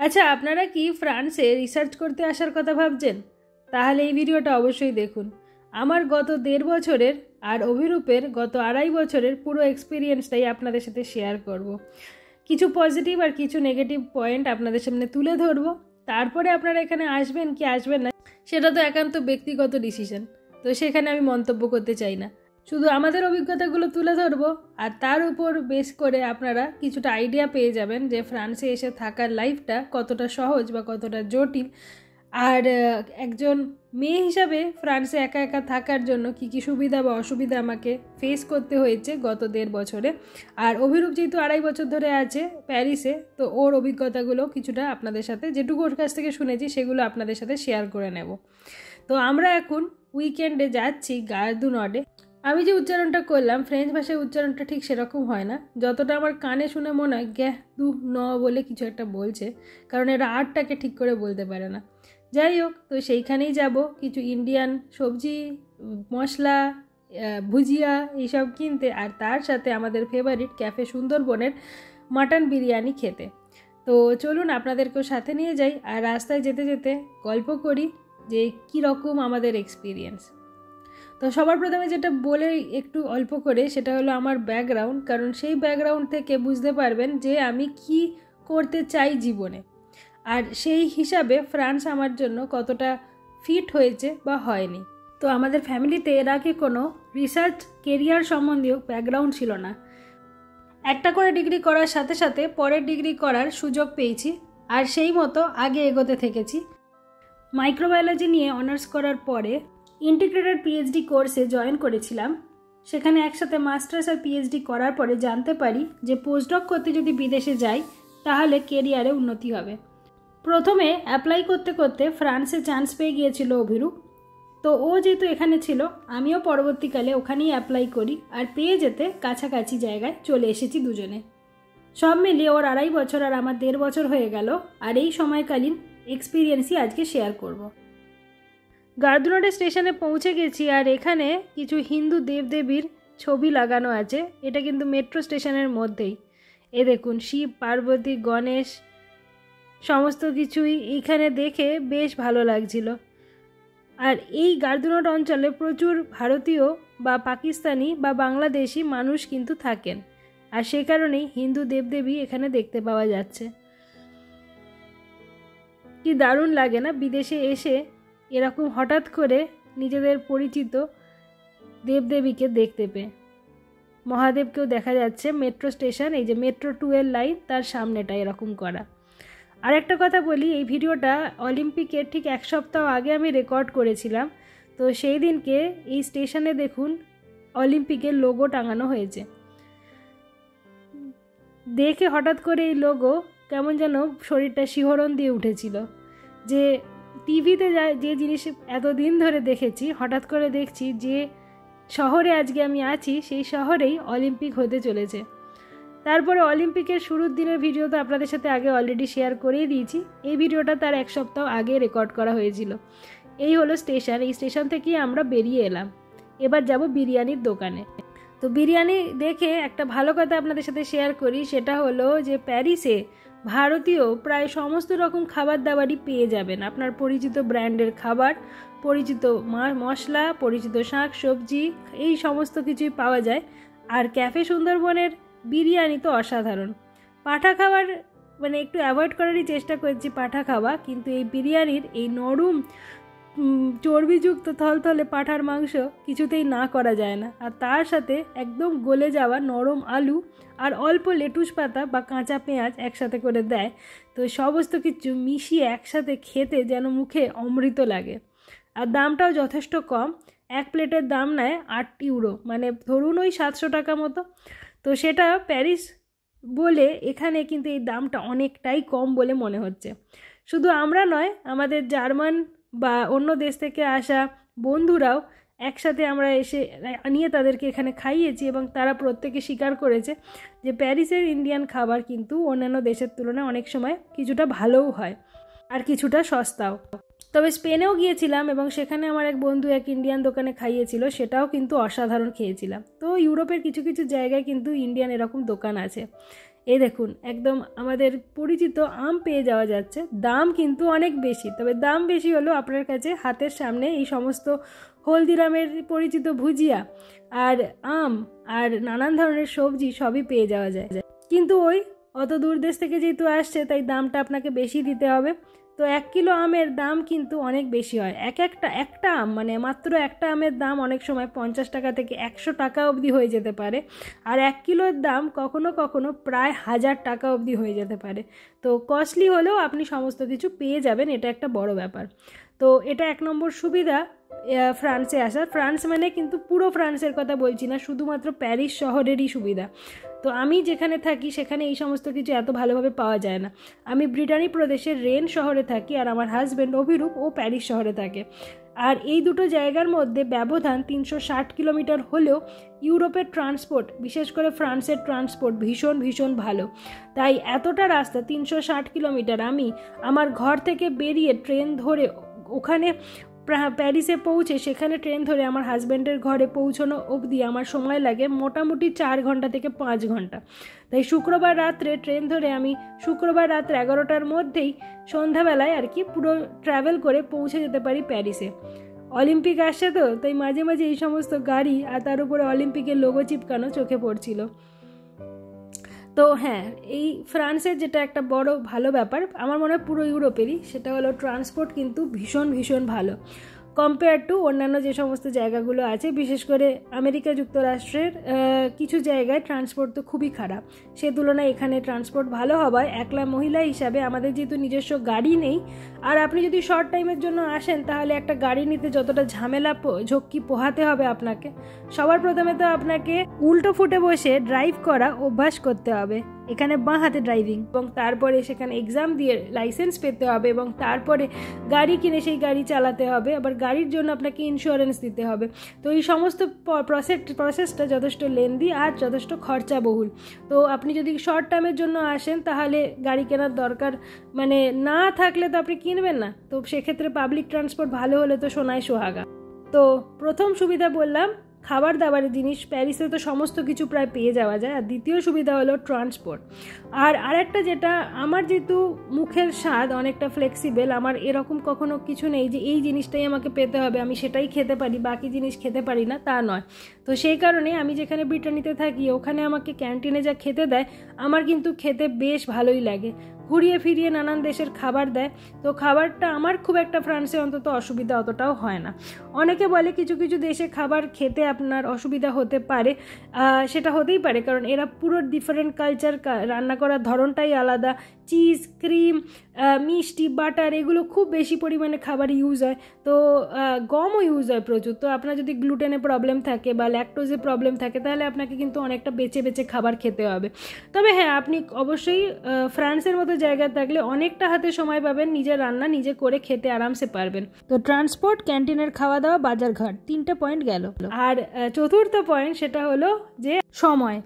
আচ্ছা, আপনারা কি ফ্রান্সে রিসার্চ করতে আসার কথা ভাবছেন? তাহলে এই ভিডিওটা অবশ্যই দেখুন। আমার গত 1.5 বছরের আর অভিরূপের গত 2.5 বছরের পুরো এক্সপিরিয়েন্সটাই আপনাদের সাথে শেয়ার করব। কিছু পজিটিভ আর কিছু নেগেটিভ পয়েন্ট আপনাদের সামনে তুলে ধরবো। তারপরে আপনারা এখানে আসবেন কি আসবেন না সেটা তো একান্ত ব্যক্তিগত ডিসিশন, তো সেখানে আমি মন্তব্য করতে চাই না। শুধু আমাদের অভিজ্ঞতাগুলো তুলে ধরবো আর তার উপর বেস করে আপনারা কিছুটা আইডিয়া পেয়ে যাবেন যে ফ্রান্সে এসে থাকার লাইফটা কতটা সহজ বা কতটা জটিল, আর একজন মেয়ে হিসাবে ফ্রান্সে একা একা থাকার জন্য কী কী সুবিধা বা অসুবিধা আমাকে ফেস করতে হয়েছে গত 1.5 বছরে। আর অভিরূপ যেহেতু 2.5 বছর ধরে আছে প্যারিসে, তো ওর অভিজ্ঞতাগুলো কিছুটা আপনাদের সাথে, যেটুকু ওর কাছ থেকে শুনেছি সেগুলো আপনাদের সাথে শেয়ার করে নেব। তো আমরা এখন উইকেন্ডে যাচ্ছি গার দু নর্ডে। আমি যে উচ্চারণটা করলাম ফ্রেঞ্চ ভাষায় উচ্চারণটা ঠিক সেরকম হয় না, যতটা আমার কানে শুনে মনে হয় গ্যাহ দু ন বলে কিছু একটা বলছে, কারণ এরা আর্টটাকে ঠিক করে বলতে পারে না। যাই হোক, তো সেইখানেই যাব কিছু ইন্ডিয়ান সবজি, মশলা, ভুজিয়া এইসব কিনতে, আর তার সাথে আমাদের ফেভারিট ক্যাফে সুন্দরবনের মাটন বিরিয়ানি খেতে। তো চলুন আপনাদেরকেও সাথে নিয়ে যাই, আর রাস্তায় যেতে যেতে গল্প করি যে কীরকম আমাদের এক্সপিরিয়েন্স। তো সবার প্রথমে যেটা বলে একটু অল্প করে সেটা হলো আমার ব্যাকগ্রাউন্ড, কারণ সেই ব্যাকগ্রাউন্ড থেকে বুঝতে পারবেন যে আমি কি করতে চাই জীবনে, আর সেই হিসাবে ফ্রান্স আমার জন্য কতটা ফিট হয়েছে বা হয়নি। তো আমাদের ফ্যামিলিতে এর আগে কোনো রিসার্চ কেরিয়ার সম্বন্ধীয় ব্যাকগ্রাউন্ড ছিল না। একটা করে ডিগ্রি করার সাথে সাথে পরের ডিগ্রি করার সুযোগ পেয়েছি, আর সেই মতো আগে এগোতে থেকেছি। মাইক্রোবায়োলজি নিয়ে অনার্স করার পরে ইন্টিগ্রেটেড পিএইচডি কোর্সে জয়েন করেছিলাম। সেখানে একসাথে মাস্টার্স আর পিএইচডি করার পরে জানতে পারি যে পোস্টডক করতে যদি বিদেশে যাই তাহলে কেরিয়ারে উন্নতি হবে। প্রথমে অ্যাপ্লাই করতে করতে ফ্রান্সে চান্স পেয়ে গিয়েছিল অভিরূপ, তো ও যেহেতু এখানে ছিল আমিও পরবর্তীকালে ওখানেই অ্যাপ্লাই করি, আর পেয়ে যেতে কাছাকাছি জায়গায় চলে এসেছি দুজনে। সব মিলিয়ে ওর 2.5 বছর আর আমার 1.5 বছর হয়ে গেল, আর এই সময়কালীন এক্সপিরিয়েন্সই আজকে শেয়ার করব। গার দু নর্ডে স্টেশনে পৌঁছে গেছি, আর এখানে কিছু হিন্দু দেবদেবীর ছবি লাগানো আছে। এটা কিন্তু মেট্রো স্টেশনের মধ্যেই। এ দেখুন, শিব, পার্বতী, গণেশ সমস্ত কিছুই এখানে দেখে বেশ ভালো লাগছিল। আর এই গার দু নর্ড অঞ্চলে প্রচুর ভারতীয় বা পাকিস্তানি বা বাংলাদেশি মানুষ কিন্তু থাকেন, আর সে কারণেই হিন্দু দেবদেবী এখানে দেখতে পাওয়া যাচ্ছে। কি দারুণ লাগে না বিদেশে এসে এরকম হঠাৎ করে নিজেদের পরিচিত দেবদেবীকে দেখতে পেয়ে। মহাদেবকেও দেখা যাচ্ছে। মেট্রো স্টেশন, এই যে মেট্রো 2 এর লাইন, তার সামনেটা এরকম করা। আর একটা কথা বলি, এই ভিডিওটা অলিম্পিকের ঠিক 1 সপ্তাহ আগে আমি রেকর্ড করেছিলাম। তো সেই দিনকে এই স্টেশনে দেখুন অলিম্পিকের লোগো টাঙানো হয়েছে। দেখে হঠাৎ করে এই লোগো কেমন যেন শরীরটা শিহরণ দিয়ে উঠেছিল, যে টিভিতে যে জিনিস এতদিন ধরে দেখেছি, হঠাৎ করে দেখছি যে শহরে আজকে আমি আছি সেই শহরেই অলিম্পিক হতে চলেছে। তারপরে অলিম্পিকের শুরুর দিনের ভিডিও তো আপনাদের সাথে আগে অলরেডি শেয়ার করেই দিয়েছি। এই ভিডিওটা তার 1 সপ্তাহ আগে রেকর্ড করা হয়েছিল। এই হলো স্টেশন। এই স্টেশন থেকেই আমরা বেরিয়ে এলাম। এবার যাব বিরিয়ানির দোকানে। তো বিরিয়ানি দেখে একটা ভালো কথা আপনাদের সাথে শেয়ার করি, সেটা হলো যে প্যারিসে ভারতীয় প্রায় সমস্ত রকম খাবার দাবারই পেয়ে যাবেন। আপনার পরিচিত ব্র্যান্ডের খাবার, পরিচিত মশলা, পরিচিত শাক সবজি, এই সমস্ত কিছুই পাওয়া যায়। আর ক্যাফে সুন্দরবনের বিরিয়ানি তো অসাধারণ। পাঁঠা খাবার মানে একটু অ্যাভয়েড করারই চেষ্টা করছি পাঁঠা খাওয়া, কিন্তু এই বিরিয়ানির এই নরম চর্বিযুক্ত থলথলে পাঁঠার মাংস কিছুতেই না করা যায় না। আর তার সাথে একদম গলে যাওয়া নরম আলু আর অল্প লেটুস পাতা বা কাঁচা পেঁয়াজ একসাথে করে দেয়। তো সমস্ত কিছু মিশিয়ে একসাথে খেতে যেন মুখে অমৃত লাগে। আর দামটাও যথেষ্ট কম। 1 প্লেটের দাম নেয় 8 ইউরো, মানে ধরুন ওই 700 টাকা মতো। তো সেটা প্যারিস বলে এখানে কিন্তু এই দামটা অনেকটাই কম বলে মনে হচ্ছে। শুধু আমরা নয়, আমাদের জার্মান বা অন্য দেশ থেকে আসা বন্ধুরাও একসাথে আমরা এসে নিয়ে তাদেরকে এখানে খাইয়েছি, এবং তারা প্রত্যেকে স্বীকার করেছে যে প্যারিসের ইন্ডিয়ান খাবার কিন্তু অন্যান্য দেশের তুলনায় অনেক সময় কিছুটা ভালোও হয় আর কিছুটা সস্তাও। তবে স্পেনেও গিয়েছিলাম এবং সেখানে আমার এক বন্ধু এক ইন্ডিয়ান দোকানে খাইয়েছিল, সেটাও কিন্তু অসাধারণ খেয়েছিলাম। তো ইউরোপের কিছু কিছু জায়গায় কিন্তু ইন্ডিয়ান এরকম দোকান আছে। এই দেখুন একদম আমাদের পরিচিত আম পেয়ে যাওয়া যাচ্ছে। দাম কিন্তু অনেক বেশি, তবে দাম বেশি হলেও আপনার কাছে হাতের সামনে এই সমস্ত হলদিরামের পরিচিত ভুজিয়া আর আম আর নানান ধরনের সবজি সবই পেয়ে যাওয়া যায়। কিন্তু ওই অত দূর দেশ থেকে যেহেতু আসছে তাই দামটা আপনাকে বেশি দিতে হবে। তো 1 কিলো আমের দাম কিন্তু অনেক বেশি হয়। একটা আম মানে মাত্র একটা আমের দাম অনেক সময় 50 টাকা থেকে 100 টাকা অবধি হয়ে যেতে পারে, আর 1 কিলোর দাম কখনো কখনো প্রায় 1000 টাকা অবধি হয়ে যেতে পারে। তো কস্টলি হলেও আপনি সমস্ত কিছু পেয়ে যাবেন, এটা একটা বড় ব্যাপার। তো এটা 1 নম্বর সুবিধা ফ্রান্সে আসার। ফ্রান্স মানে কিন্তু পুরো ফ্রান্সের কথা বলছি না, শুধুমাত্র প্যারিস শহরেরই সুবিধা। তো আমি যেখানে থাকি সেখানে এই সমস্ত কিছু এত ভালোভাবে পাওয়া যায় না। আমি ব্রিটানি প্রদেশের রেন শহরে থাকি, আর আমার হাজব্যান্ড অভিরূপ ও প্যারিস শহরে থাকে। আর এই দুটো জায়গার মধ্যে ব্যবধান 360 কিলোমিটার হলেও ইউরোপের ট্রান্সপোর্ট, বিশেষ করে ফ্রান্সের ট্রান্সপোর্ট ভীষণ ভীষণ ভালো। তাই এতটা রাস্তা 360 কিলোমিটার আমি আমার ঘর থেকে বেরিয়ে ট্রেন ধরে ওখানে প্যারিসে পৌঁছে সেখানে ট্রেন ধরে আমার হাজব্যান্ডের ঘরে পৌঁছানো অবধি আমার সময় লাগে মোটামুটি 4 ঘন্টা থেকে 5 ঘন্টা। তাই শুক্রবার রাত্রে ট্রেন ধরে আমি শুক্রবার রাত 11টার মধ্যেই সন্ধ্যাবেলায় আর কি পুরো ট্রাভেল করে পৌঁছে যেতে পারি প্যারিসে। অলিম্পিক আসছে তো তাই মাঝে মাঝে এই সমস্ত গাড়ি আর তার উপরে অলিম্পিকের লোগো চিপকানো চোখে পড়ছিল। তো হ্যাঁ, এই ফ্রান্সের যেটা একটা বড় ভালো ব্যাপার আমার মনে হয় পুরো ইউরোপেরই, সেটা হলো ট্রান্সপোর্ট কিন্তু ভীষণ ভীষণ ভালো কম্পেয়ার টু অন্যান্য যে সমস্ত জায়গাগুলো আছে। বিশেষ করে আমেরিকা যুক্তরাষ্ট্রের কিছু জায়গায় ট্রান্সপোর্ট তো খুবই খারাপ, সে তুলনায় এখানে ট্রান্সপোর্ট ভালো হওয়ায় একলা মহিলা হিসাবে আমাদের যেহেতু নিজস্ব গাড়ি নেই, আর আপনি যদি শর্ট টাইমের জন্য আসেন তাহলে একটা গাড়ি নিতে যতটা ঝামেলা ঝক্কি পোহাতে হবে আপনাকে, সবার প্রথমে তো আপনাকে উল্টো ফুটে বসে ড্রাইভ করা অভ্যাস করতে হবে, এখানে বাঁ হাতে ড্রাইভিং, এবং তারপরে সেখানে এক্সাম দিয়ে লাইসেন্স পেতে হবে, এবং তারপরে গাড়ি কিনে সেই গাড়ি চালাতে হবে, আবার গাড়ির জন্য আপনাকে ইন্স্যুরেন্স দিতে হবে। তো এই সমস্ত প্রসেসটা যথেষ্ট লেন্দি আর যথেষ্ট খরচাবহুল। তো আপনি যদি শর্ট টাইমের জন্য আসেন তাহলে গাড়ি কেনার দরকার মানে না থাকলে তো আপনি কিনবেন না, তো সেক্ষেত্রে পাবলিক ট্রান্সপোর্ট ভালো হলে তো সোনায় সোহাগা। তো প্রথম সুবিধা বললাম খাবার দাবারের জিনিস, প্যারিসে তো সমস্ত কিছু প্রায় পেয়ে যাওয়া যায়। আর দ্বিতীয় সুবিধা হলো ট্রান্সপোর্ট। আর আরেকটা যেটা, আমার যেহেতু মুখের স্বাদ অনেকটা ফ্লেক্সিবল, আমার এরকম কখনো কিছু নেই যে এই জিনিসটাই আমাকে পেতে হবে, আমি সেটাই খেতে পারি, বাকি জিনিস খেতে পারি না, তা নয়। তো সেই কারণে আমি যেখানে ব্রিটানিতে থাকি ওখানে আমাকে ক্যান্টিনে যা খেতে দেয় আমার কিন্তু খেতে বেশ ভালোই লাগে। ঘুরিয়ে ফিরিয়ে নানান দেশের খাবার দেয়, তো খাবারটা আমার খুব একটা ফ্রান্সে অন্তত অসুবিধা অতটাও হয় না। অনেকে বলে কিছু কিছু দেশে খাবার খেতে আপনার অসুবিধা হতে পারে, সেটা হতেই পারে, কারণ এরা পুরো ডিফারেন্ট কালচার, রান্না করার ধরনটাই আলাদা, চিজ, ক্রিম, মিষ্টি, বাটার এগুলো খুব বেশি পরিমাণে খাবার ইউজ হয়, তো গমও ইউজ হয় প্রচুর। তো আপনার যদি গ্লুটেনে প্রবলেম থাকে বা ল্যাকটোজে প্রবলেম থাকে তাহলে আপনাকে কিন্তু অনেকটা বেছে বেছে খাবার খেতে হবে। তবে হ্যাঁ, আপনি অবশ্যই ফ্রান্সের মতো জায়গায় থাকলে অনেকটা হাতে সময় পাবেন, নিজের রান্না নিজে করে খেতে আরামসে পারবেন। তো ট্রান্সপোর্ট, ক্যান্টিনের খাওয়া দাওয়া, বাজার ঘাট, 3টে পয়েন্ট গেল। আর চতুর্থ পয়েন্ট সেটা হলো যে সময়,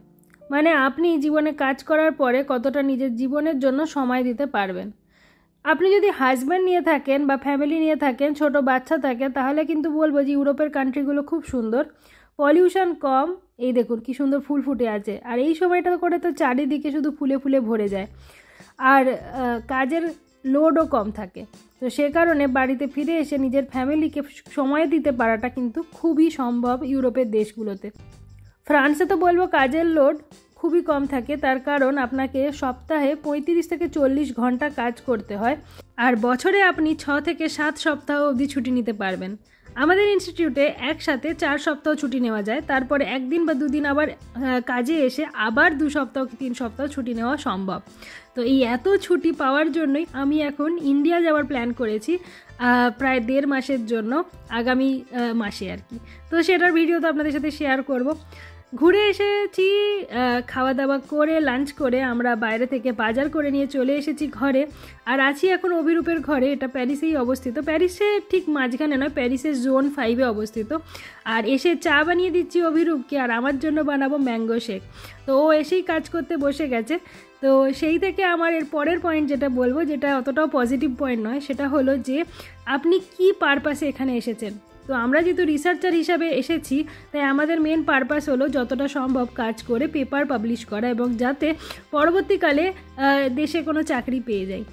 মানে আপনি জীবনে কাজ করার পরে কতটা নিজের জীবনের জন্য সময় দিতে পারবেন। আপনি যদি হাজব্যান্ড নিয়ে থাকেন বা ফ্যামিলি নিয়ে থাকেন, ছোট বাচ্চা থাকে, তাহলে কিন্তু বলবো যে ইউরোপের কান্ট্রিগুলো খুব সুন্দর, পলিউশন কম, এই দেখুন কি সুন্দর ফুল ফুটে আছে, আর এই সময়টা করে তো চারিদিকে শুধু ফুলে ফুলে ভরে যায়, আর কাজের লোডও কম থাকে। তো সে কারণে বাড়িতে ফিরে এসে নিজের ফ্যামিলিকে সময় দিতে পারাটা কিন্তু খুবই সম্ভব ইউরোপের দেশগুলোতে। ফ্রান্সে তো বলবো কাজের লোড খুবই কম থাকে, তার কারণ আপনাকে সপ্তাহে 35 থেকে 40 ঘন্টা কাজ করতে হয়, আর বছরে আপনি 6 থেকে 7 সপ্তাহ অবধি ছুটি নিতে পারবেন। আমাদের ইনস্টিটিউটে একসাথে 4 সপ্তাহ ছুটি নেওয়া যায়, তারপরে 1 দিন বা 2 দিন আবার কাজে এসে আবার 2 সপ্তাহ কি 3 সপ্তাহ ছুটি নেওয়া সম্ভব। তো এই এত ছুটি পাওয়ার জন্যই আমি এখন ইন্ডিয়া যাওয়ার প্ল্যান করেছি প্রায় 1.5 মাসের জন্য, আগামী মাসে আর কি। তো সেটার ভিডিও তো আপনাদের সাথে শেয়ার করব। ঘুরে এসেছি, খাওয়া দাওয়া করে লাঞ্চ করে আমরা বাইরে থেকে বাজার করে নিয়ে চলে এসেছি ঘরে, আর আছি এখন অভিরূপের ঘরে। এটা প্যারিসেই অবস্থিত, প্যারিসে ঠিক মাঝখানে নয়, প্যারিসের জোন 5-এ অবস্থিত। আর এসে চা বানিয়ে দিচ্ছি অভিরূপকে, আর আমার জন্য বানাবো ম্যাঙ্গো শেক। তো ও এসেই কাজ করতে বসে গেছে। তো সেই থেকে আমার এর পরের পয়েন্ট যেটা বলবো, যেটা অতটাও পজিটিভ পয়েন্ট নয়, সেটা হলো যে আপনি কি পারপাসে এখানে এসেছেন। তো আমরা যেহেতু রিসার্চার হিসাবে এসেছি, তাই আমাদের মেন পারপাস হলো যতটা সম্ভব কাজ করে পেপার পাবলিশ করা এবং যাতে পরবর্তীকালে দেশে কোনো চাকরি পেয়ে যাই।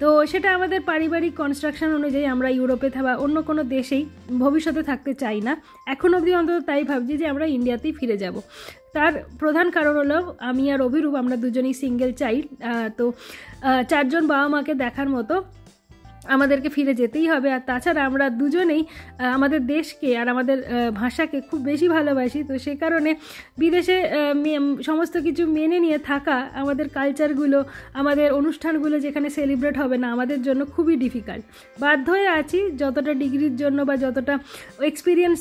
তো সেটা আমাদের পারিবারিক কনস্ট্রাকশন অনুযায়ী আমরা ইউরোপে বা অন্য কোনো দেশেই ভবিষ্যতে থাকতে চাই না। এখন অবধি অন্তত তাই ভাবছি যে আমরা ইন্ডিয়াতেই ফিরে যাব। তার প্রধান কারণ হলো আমি আর অভিরূপ আমরা দুজনেই সিঙ্গেল চাইল্ড, তো 4 জন বাবা মাকে দেখার মতো আমাদেরকে ফিরে যেতেই হবে। আর তাছাড়া আমরা দুজনেই আমাদের দেশকে আর আমাদের ভাষাকে খুব বেশি ভালোবাসি। তো সে কারণে বিদেশে সমস্ত কিছু মেনে নিয়ে থাকা, আমাদের কালচারগুলো, আমাদের অনুষ্ঠানগুলো যেখানে সেলিব্রেট হবে না, আমাদের জন্য খুবই ডিফিকাল্ট। বাধ্য হয়ে আছি যতটা ডিগ্রির জন্য বা যতটা এক্সপিরিয়েন্স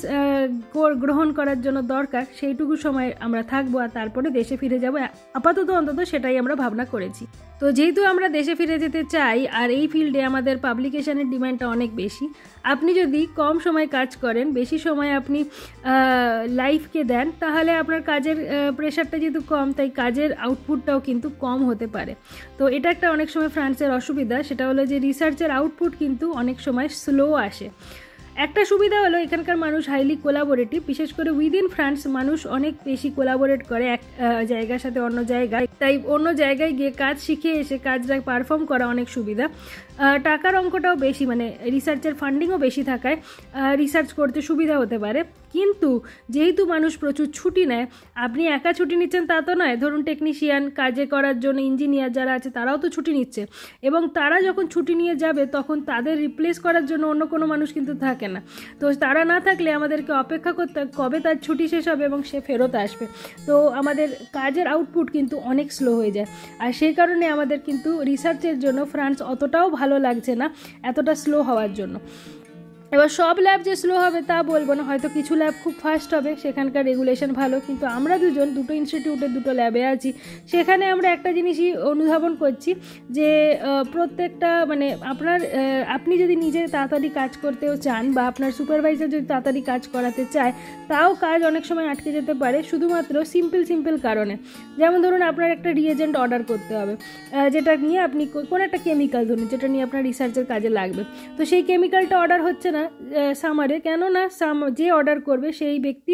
গ্রহণ করার জন্য দরকার সেইটুকু সময় আমরা থাকবো আর তারপরে দেশে ফিরে যাব। আপাতত অন্তত সেটাই আমরা ভাবনা করেছি। তো যেহেতু আমরা দেশে ফিরে যেতে চাই আর এই ফিল্ডে আমাদের পাবলিকেশনের ডিমান্ডটা অনেক বেশি, আপনি যদি কম সময় কাজ করেন, বেশি সময় আপনি লাইফকে দেন, তাহলে আপনার কাজের প্রেশারটা যেহেতু কম, তাই কাজের আউটপুটটাও কিন্তু কম হতে পারে। তো এটা একটা অনেক সময় ফ্রান্সের অসুবিধা, সেটা হলো যে রিসার্চের আউটপুট কিন্তু অনেক সময় স্লো আসে। একটা সুবিধা হলো এখানকার মানুষ হাইলি কোলাবোরেটিভ, বিশেষ করে উইদিন ফ্রান্স মানুষ অনেক বেশি কোলাবোরেট করে এক জায়গার সাথে অন্য জায়গায়, তাই অন্য জায়গায় গিয়ে কাজ শিখে এসে কাজটা পারফর্ম করা অনেক সুবিধা। টাকার অঙ্কটাও বেশি, মানে রিসার্চের ফান্ডিংও বেশি থাকায় রিসার্চ করতে সুবিধা হতে পারে। কিন্তু যেহেতু মানুষ প্রচুর ছুটি নেয়, আপনি একা ছুটি নিচ্ছেন তা তো নয়। ধরুন টেকনিশিয়ান, কাজে করার জন্য ইঞ্জিনিয়ার যারা আছে তারাও তো ছুটি নিচ্ছে, এবং তারা যখন ছুটি নিয়ে যাবে তখন তাদের রিপ্লেস করার জন্য অন্য কোনো মানুষ কিন্তু থাকে না। তো তারা না থাকলে আমাদেরকে অপেক্ষা করতে কবে তার ছুটি শেষ হবে এবং সে ফেরত আসবে। তো আমাদের কাজের আউটপুট কিন্তু অনেক স্লো হয়ে যায়। আর সেই কারণে আমাদের কিন্তু রিসার্চের জন্য ফ্রান্স অতটাও ভালো লাগছে না, এতটা স্লো হওয়ার জন্য। এবার সব ল্যাব যে স্লো হবে তা বলবো না, হয়তো কিছু ল্যাব খুব ফাস্ট হবে, সেখানকার রেগুলেশন ভালো। কিন্তু আমরা দুটো ইনস্টিটিউটের দুটো ল্যাবে আছি, সেখানে আমরা একটা জিনিসই অনুধাবন করছি যে প্রত্যেকটা মানে আপনি যদি নিজে তাড়াতাড়ি কাজ করতেও চান বা আপনার সুপারভাইজার যদি তাড়াতাড়ি কাজ করাতে চায়, তাও কাজ অনেক সময় আটকে যেতে পারে শুধুমাত্র সিম্পল কারণে। যেমন ধরুন আপনার একটা রিয়েজেন্ট অর্ডার করতে হবে, যেটা নিয়ে আপনি কোনো একটা কেমিক্যাল ধরুন যেটা নিয়ে আপনার রিসার্চের কাজে লাগবে, তো সেই কেমিক্যালটা অর্ডার হচ্ছে না সামারে, কেননা যে অর্ডার করবে সেই ব্যক্তি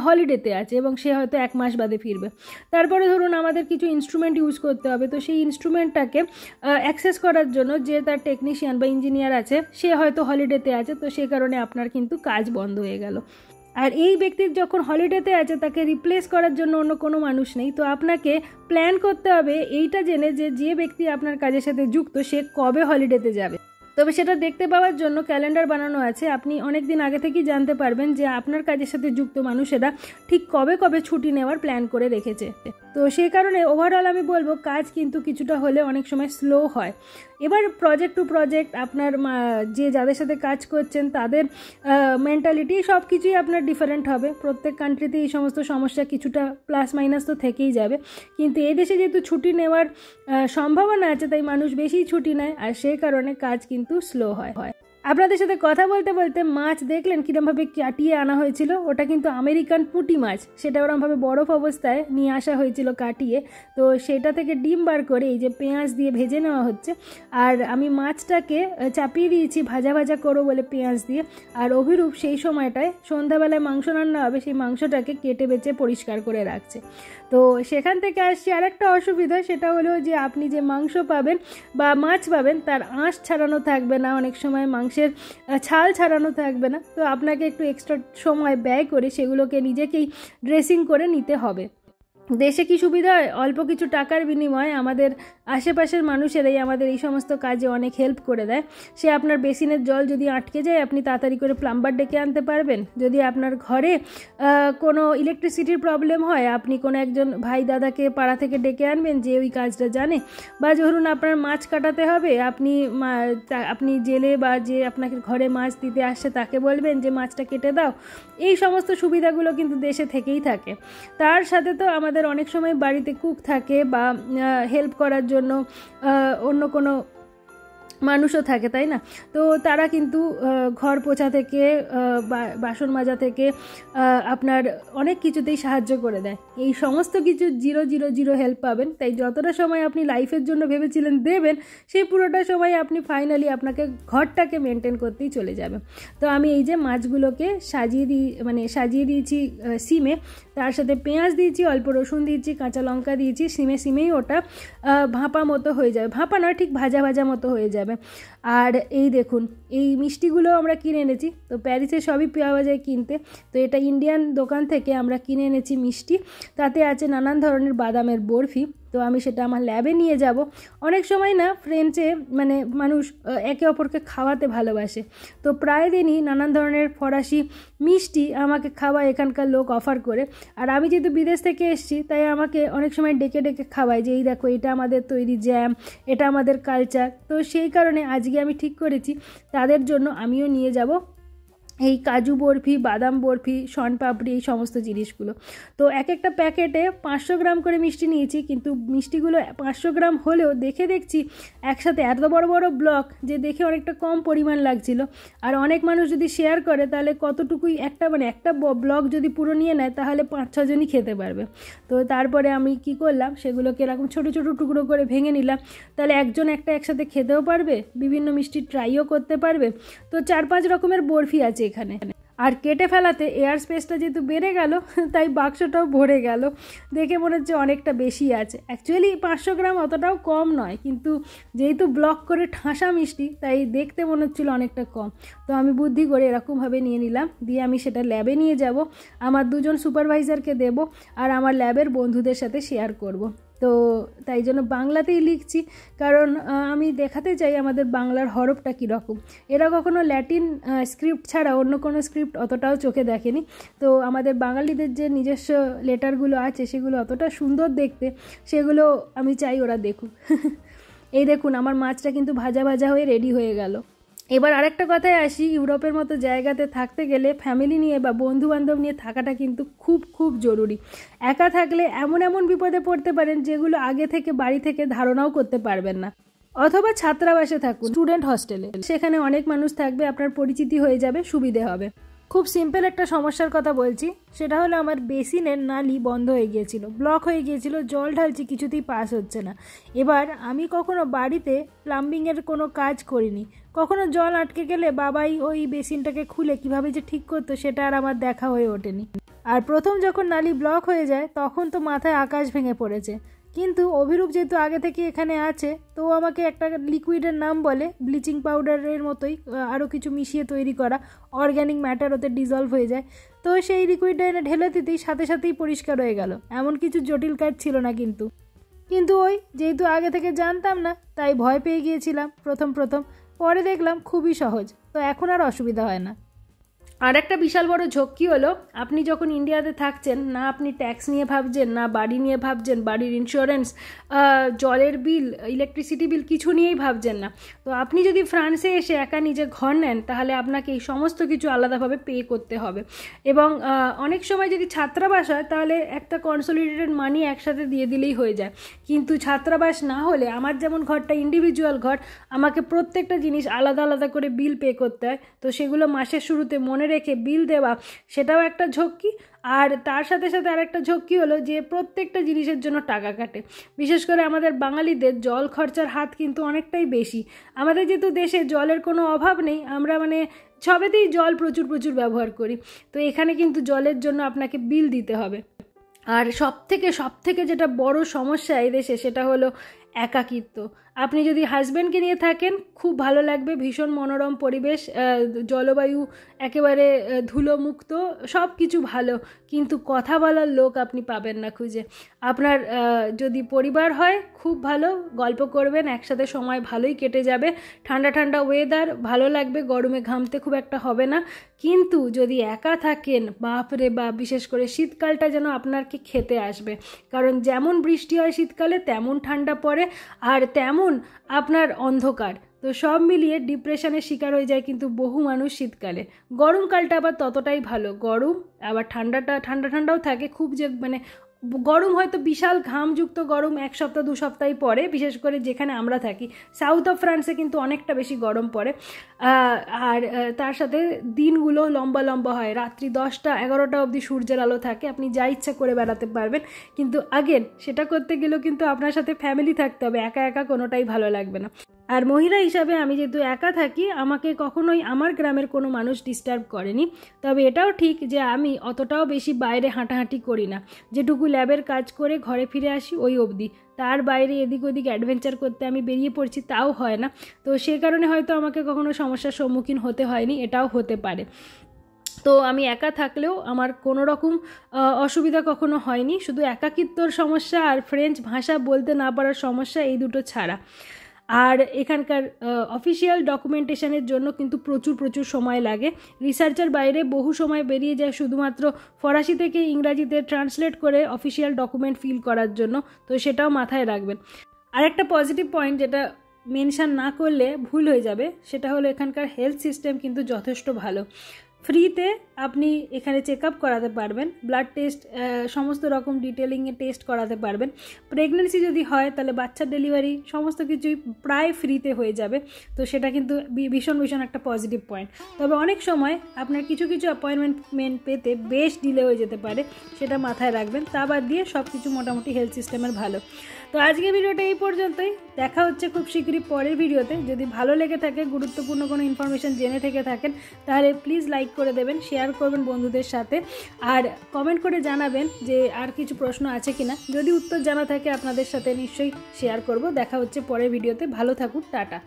হলিডেতে আছে এবং সে হয়তো 1 মাস বাদে ফিরবে। তারপরে ধরুন আমাদের কিছু ইনস্ট্রুমেন্ট ইউজ করতে হবে, তো সেই ইনস্ট্রুমেন্টটাকে অ্যাক্সেস করার জন্য যে তার টেকনিশিয়ান বা ইঞ্জিনিয়ার আছে সে হয়তো হলিডেতে আছে, তো সে কারণে আপনার কিন্তু কাজ বন্ধ হয়ে গেল। আর এই ব্যক্তির যখন হলিডেতে আছে তাকে রিপ্লেস করার জন্য অন্য কোনো মানুষ নেই। তো আপনাকে প্ল্যান করতে হবে এইটা জেনে যে ব্যক্তি আপনার কাজের সাথে যুক্ত সে কবে হলিডেতে যাবে। তবে সেটা দেখতে পাওয়ার জন্য ক্যালেন্ডার বানানো আছে, আপনি অনেক দিন আগে থেকেই জানতে পারবেন যে আপনার কাজের সাথে যুক্ত মানুষেরা ঠিক কবে ছুটি নেওয়ার প্ল্যান করে রেখেছে। তো সেই কারণে ওভারঅল আমি বলবো কাজ কিন্তু কিছুটা হলে অনেক সময় স্লো হয়। এবার প্রজেক্ট টু প্রজেক্ট আপনার যাদের সাথে কাজ করছেন তাদের মেন্টালিটি সব কিছুই আপনার ডিফারেন্ট হবে। প্রত্যেক কান্ট্রিতে এই সমস্ত সমস্যা কিছুটা প্লাস মাইনাস তো থেকেই যাবে, কিন্তু এই দেশে যেহেতু ছুটি নেওয়ার সম্ভাবনা আছে তাই মানুষ বেশি ছুটি নেয়, আর সেই কারণে কাজ কিন্তু স্লো হয়। আপনাদের সাথে কথা বলতে বলতে মাছ দেখলেন কীরমভাবে কাটিয়ে আনা হয়েছিল, ওটা কিন্তু আমেরিকান পুঁটি মাছ, সেটা ওরমভাবে বরফ অবস্থায় নিয়ে আসা হয়েছিল কাটিয়ে। তো সেটা থেকে ডিম বার করে এই যে পেঁয়াজ দিয়ে ভেজে নেওয়া হচ্ছে, আর আমি মাছটাকে চাপিয়ে দিয়েছি ভাজা করো বলে পেঁয়াজ দিয়ে। আর অভিরূপ সেই সময়টায় সন্ধ্যাবেলায় মাংস রান্না হবে, সেই মাংসটাকে কেটে বেছে পরিষ্কার করে রাখছে। তো সেখান থেকে আসছি আর একটা অসুবিধা, সেটা হলো যে আপনি যে মাংস পাবেন বা মাছ পাবেন তার আঁশ ছাড়ানো থাকবে না, অনেক সময় মাংসের ছাল ছাড়ানো থাকবে না। তো আপনাকে একটু এক্সট্রা সময় ব্যয় করে সেগুলোকে নিজেকেই ড্রেসিং করে নিতে হবে। দেশে কি সুবিধা হয়, অল্প কিছু টাকার বিনিময়ে আমাদের আশেপাশের মানুষেরাই আমাদের এই সমস্ত কাজে অনেক হেল্প করে দেয়। সে আপনার বেসিনের জল যদি আটকে যায় আপনি তাড়াতাড়ি করে প্লাম্বার ডেকে আনতে পারবেন, যদি আপনার ঘরে কোনো ইলেকট্রিসিটির প্রবলেম হয় আপনি কোনো একজন ভাই দাদাকে পাড়া থেকে ডেকে আনবেন যে ওই কাজটা জানে। বা ধরুন আপনার মাছ কাটাতে হবে, আপনি জেলে বা যে আপনাকে ঘরে মাছ দিতে আসছে তাকে বলবেন যে মাছটা কেটে দাও। এই সমস্ত সুবিধাগুলো কিন্তু দেশে থেকেই থাকে। তার সাথে তো আমাদের অনেক সময় বাড়িতে কুক থাকে বা হেল্প করার জন্য অন্য কোনো মানুষও থাকে, তাই না? তো তারা কিন্তু ঘর পোছা থেকে বাসন মাজা থেকে আপনার অনেক কিছুতেই সাহায্য করে দেয়। এই সমস্ত কিছু 000 হেল্প পাবেন। তাই যতটা সময় আপনি লাইফের জন্য ভেবেছিলেন দেবেন, সেই পুরোটা সময় আপনি ফাইনালি আপনাকে ঘরটাকে মেনটেন করতেই চলে যাবে। তো আমি এই যে মাছগুলোকে সাজিয়ে দিয়েছি সিমে, তার সাথে পেঁয়াজ দিয়েছি, অল্প রসুন দিয়েছি, কাঁচা লঙ্কা দিয়েছি। সিমেই ওটা ভাপা মতো হয়ে যাবে, ভাপা নয়, ঠিক ভাজা ভাজা মতো হয়ে যাবে। আর এই দেখুন, এই মিষ্টিগুলো আমরা কিনে এনেছি। তো প্যারিসে সবই পাওয়া যায় কিনতে। তো এটা ইন্ডিয়ান দোকান থেকে আমরা কিনে এনেছি মিষ্টি। তাতে আছে নানান ধরনের বাদামের বরফি। তো আমি সেটা আমার ল্যাবে নিয়ে যাব। অনেক সময় না ফ্রেঞ্চে মানুষ একে অপরকে খাওয়াতে ভালোবাসে। তো প্রায় দিনই নানান ধরনের ফরাসি মিষ্টি আমাকে খাওয়ায় এখানকার লোক অফার করে। আর আমি যেহেতু বিদেশ থেকে এসেছি, তাই আমাকে অনেক সময় ডেকে ডেকে খাওয়ায় যে এই দেখো এটা আমাদের তৈরি জ্যাম, এটা আমাদের কালচার। তো সেই কারণে আজকে আমি ঠিক করেছি তাদের জন্য আমিও নিয়ে যাব এই কাজু বরফি, বাদাম বরফি, শনপাপড়ি, এই সমস্ত জিনিসগুলো। তো এক একটা প্যাকেটে 500 গ্রাম করে মিষ্টি নিয়েছি, কিন্তু মিষ্টিগুলো 500 গ্রাম হলেও দেখছি একসাথে এত বড় বড় ব্লক যে দেখে অনেকটা কম পরিমাণ লাগছিল। আর অনেক মানুষ যদি শেয়ার করে তাহলে কতটুকুই একটা ব্লক যদি পুরো নিয়ে নেয় তাহলে 5-6 জনই খেতে পারবে। তো তারপরে আমি কি করলাম, সেগুলোকে এরকম ছোটো ছোটো টুকরো করে ভেঙে নিলাম। তাহলে একজন একটা একসাথে খেতেও পারবে, বিভিন্ন মিষ্টি ট্রাইও করতে পারবে। তো 4-5 রকমের বরফি আছে এখানে। আর কেটে ফেলাতে এয়ার স্পেসটা যেহেতু বেড়ে গেল, তাই বাক্সটাও ভরে গেল। দেখে মনে হচ্ছে অনেকটা বেশি আছে। অ্যাকচুয়ালি 500 গ্রাম অতটাও কম নয়, কিন্তু যেহেতু ব্লক করে ঠাসা মিষ্টি, তাই দেখতে মনে হচ্ছিলো অনেকটা কম। তো আমি বুদ্ধি করে এরকমভাবে নিয়ে নিলাম। দিয়ে আমি সেটা ল্যাবে নিয়ে যাব, আমার 2 জন সুপারভাইজারকে দেব, আর আমার ল্যাবের বন্ধুদের সাথে শেয়ার করব। তো তাই জন্য বাংলাতেই লিখছি, কারণ আমি দেখাতে চাই আমাদের বাংলার হরফটা কীরকম। এরা কখনো ল্যাটিন স্ক্রিপ্ট ছাড়া অন্য কোনো স্ক্রিপ্ট অতটাও চোখে দেখেনি। তো আমাদের বাঙালিদের যে নিজস্ব লেটারগুলো আছে সেগুলো অতটা সুন্দর দেখতে, সেগুলো আমি চাই ওরা দেখুক। এই দেখুন, আমার মাছটা কিন্তু ভাজা ভাজা হয়ে রেডি হয়ে গেল। এবার আরেকটা কথায় আসি, ইউরোপের মতো জায়গাতে থাকতে গেলে ফ্যামিলি নিয়ে বা বন্ধুবান্ধব নিয়ে থাকাটা কিন্তু খুব খুব জরুরি। একা থাকলে এমন এমন বিপদে পড়তে পারেন যেগুলো আগে থেকে বাড়ি থেকে ধারণাও করতে পারবেন না। অথবা ছাত্রাবাসে থাকুন, স্টুডেন্ট হস্টেলে, সেখানে অনেক মানুষ থাকবে, আপনার পরিচিতি হয়ে যাবে, সুবিধে হবে। খুব সিম্পল একটা সমস্যার কথা বলছি, সেটা হলো আমার বেসিনের নালি বন্ধ হয়ে গিয়েছিল, ব্লক হয়ে গিয়েছিল, জল ঢালছি কিছুতেই পাস হচ্ছে না। এবার আমি কখনো বাড়িতে প্লাম্বিংয়ের কোনো কাজ করিনি, কখনো জল আটকে গেলে বাবাই ওই বেসিনটাকে খুলে কিভাবে যে ঠিক করতো সেটা আর আমার দেখা হয়ে ওঠেনি। আর প্রথম যখন নালি ব্লক হয়ে যায় তখন তো মাথায় আকাশ ভেঙে পড়েছে। কিন্তু অভিরূপ যেহেতু আগে থেকে এখানে আছে, তো আমাকে একটা লিকুইডের নাম বলে, ব্লিচিং পাউডারের মতোই আরও কিছু মিশিয়ে তৈরি করা, অর্গ্যানিক ম্যাটার ওতে ডিজলভ হয়ে যায়। তো সেই লিকুইডটা এনে ঢেলে দিতেই সাথে সাথেই পরিষ্কার হয়ে গেল। এমন কিছু জটিল কাজ ছিল না। কিন্তু ওই যেহেতু আগে থেকে জানতাম না, তাই ভয় পেয়ে গিয়েছিলাম প্রথম। পরে দেখলাম খুবই সহজ, তো এখন আর অসুবিধা হয় না। আর একটা বিশাল বড় ঝক্কি হলো, আপনি যখন ইন্ডিয়াতে থাকছেন না, আপনি ট্যাক্স নিয়ে ভাবছেন না, বাড়ি নিয়ে ভাবছেন, বাড়ির ইন্স্যুরেন্স, জলের বিল, ইলেকট্রিসিটি বিল, কিছু নিয়েই ভাবছেন না। তো আপনি যদি ফ্রান্সে এসে একা নিজে ঘর নেন, তাহলে আপনাকে এই সমস্ত কিছু আলাদাভাবে পে করতে হবে। এবং অনেক সময় যদি ছাত্রাবাস হয় তাহলে একটা কনসোলিডেটেড মানি একসাথে দিয়ে দিলেই হয়ে যায়। কিন্তু ছাত্রাবাস না হলে, আমার যেমন ঘরটা ইন্ডিভিজুয়াল ঘর, আমাকে প্রত্যেকটা জিনিস আলাদা আলাদা করে বিল পে করতে হয়। তো সেগুলো মাসের শুরুতে মনে রেখে বিল দেওয়া, সেটাও একটা ঝক্কি। আর তার সাথে সাথে আরেকটা ঝক্কি হলো যে প্রত্যেকটা জিনিসের জন্য টাকা কাটে। বিশেষ করে আমাদের বাঙালিদের জল খরচার হাত কিন্তু অনেকটাই বেশি। আমাদের যেহেতু দেশে জলের কোনো অভাব নেই, আমরা সবেতেই জল প্রচুর ব্যবহার করি। তো এখানে কিন্তু জলের জন্য আপনাকে বিল দিতে হবে। আর সব থেকে যেটা বড় সমস্যা এই দেশে, সেটা হলো একাকিত্ব। আপনি যদি হাজব্যান্ডকে নিয়ে থাকেন, খুব ভালো লাগবে, ভীষণ মনোরম পরিবেশ, জলবায়ু একেবারে ধুলোমুক্ত, সব কিছু ভালো, কিন্তু কথা বলার লোক আপনি পাবেন না খুঁজে। আপনার যদি পরিবার হয়, খুব ভালো, গল্প করবেন একসাথে, সময় ভালোই কেটে যাবে, ঠান্ডা ওয়েদার, ভালো লাগবে, গরমে ঘামতে খুব একটা হবে না। কিন্তু যদি একা থাকেন, বাপরে বাপ, বিশেষ করে শীতকালটা যেন আপনাকে খেতে আসবে। কারণ যেমন বৃষ্টি হয় শীতকালে, তেমন ঠান্ডা পড়ে, আর তেমন আপনার অন্ধকার। তো সব মিলিয়ে ডিপ্রেশনের শিকার হয়ে যায় কিন্তু বহু মানুষ শীতকালে। গরমকালটা আবার ততটাই ভালো, গরম আবার ঠান্ডাটাও থাকে, খুব যে গরম হয়তো বিশাল ঘামযুক্ত গরম 1 সপ্তাহ 2 সপ্তাহ পরে, বিশেষ করে যেখানে আমরা থাকি সাউথ অফ ফ্রান্সে কিন্তু অনেকটা বেশি গরম পড়ে। আর তার সাথে দিনগুলো লম্বা লম্বা হয়, রাত্রি 10টা 11টা অবধি সূর্যের আলো থাকে, আপনি যা ইচ্ছা করে বেড়াতে পারবেন। কিন্তু আগেন সেটা করতে গেলেও কিন্তু আপনার সাথে ফ্যামিলি থাকতে হবে, একা একা কোনোটাই ভালো লাগবে না। আর মহিলা হিসাবে আমি যেহেতু একা থাকি, আমাকে কখনোই আমার গ্রামের কোনো মানুষ ডিস্টার্ব করেনি। তবে এটাও ঠিক যে আমি অতটাও বেশি বাইরে হাঁটাহাঁটি করি না, যেটুকু ল্যাবের কাজ করে ঘরে ফিরে আসি ওই অবধি, তার বাইরে এদিক ওদিক অ্যাডভেঞ্চার করতে আমি বেরিয়ে পড়ছি তাও হয় না। তো সে কারণে হয়তো আমাকে কখনো সমস্যার সম্মুখীন হতে হয়নি, এটাও হতে পারে। তো আমি একা থাকলেও আমার কোনো রকম অসুবিধা কখনো হয়নি, শুধু একাকিত্বর সমস্যা আর ফ্রেঞ্চ ভাষা বলতে না পারার সমস্যা, এই দুটো ছাড়া। আর এখানকার অফিসিয়াল ডকুমেন্টেশনের জন্য কিন্তু প্রচুর সময় লাগে। রিসার্চের বাইরে বহু সময় বেরিয়ে যায় শুধুমাত্র ফরাসি থেকে ইংরাজিতে ট্রান্সলেট করে অফিসিয়াল ডকুমেন্ট ফিল করার জন্য, তো সেটাও মাথায় রাখবেন। আর একটা পজিটিভ পয়েন্ট যেটা মেনশন না করলে ভুল হয়ে যাবে, সেটা হলো এখানকার হেলথ সিস্টেম কিন্তু যথেষ্ট ভালো। ফ্রিতে আপনি এখানে চেক আপ করাতে পারবেন, ব্লাড টেস্ট, সমস্ত রকম ডিটেলিংয়ে টেস্ট করাতে পারবেন। প্রেগনেন্সি যদি হয় তাহলে বাচ্চার ডেলিভারি সমস্ত কিছুই প্রায় ফ্রিতে হয়ে যাবে, তো সেটা কিন্তু ভীষণ একটা পজিটিভ পয়েন্ট। তবে অনেক সময় আপনার কিছু অ্যাপয়েন্টমেন্ট পেতে বেশ ডিলে হয়ে যেতে পারে, সেটা মাথায় রাখবেন। তা বাদ দিয়ে সব কিছু মোটামুটি হেলথ সিস্টেমের ভালো। তো আজকে ভিডিওটা এই পর্যন্তই, দেখা হচ্ছে খুব শীঘ্রই পরের ভিডিওতে। যদি ভালো লেগে থাকে, গুরুত্বপূর্ণ কোনো ইনফরমেশন জেনে থেকে থাকেন, তাহলে প্লিজ লাইক করে দেবেন, শেয়ার করবেন বন্ধুদের সাথে, আর কমেন্ট করে জানাবেন যে আর কিছু প্রশ্ন আছে কিনা। যদি উত্তর জানা থাকে আপনাদের সাথে নিশ্চয়ই শেয়ার করব। দেখা হচ্ছে পরের ভিডিওতে, ভালো থাকুন, টাটা।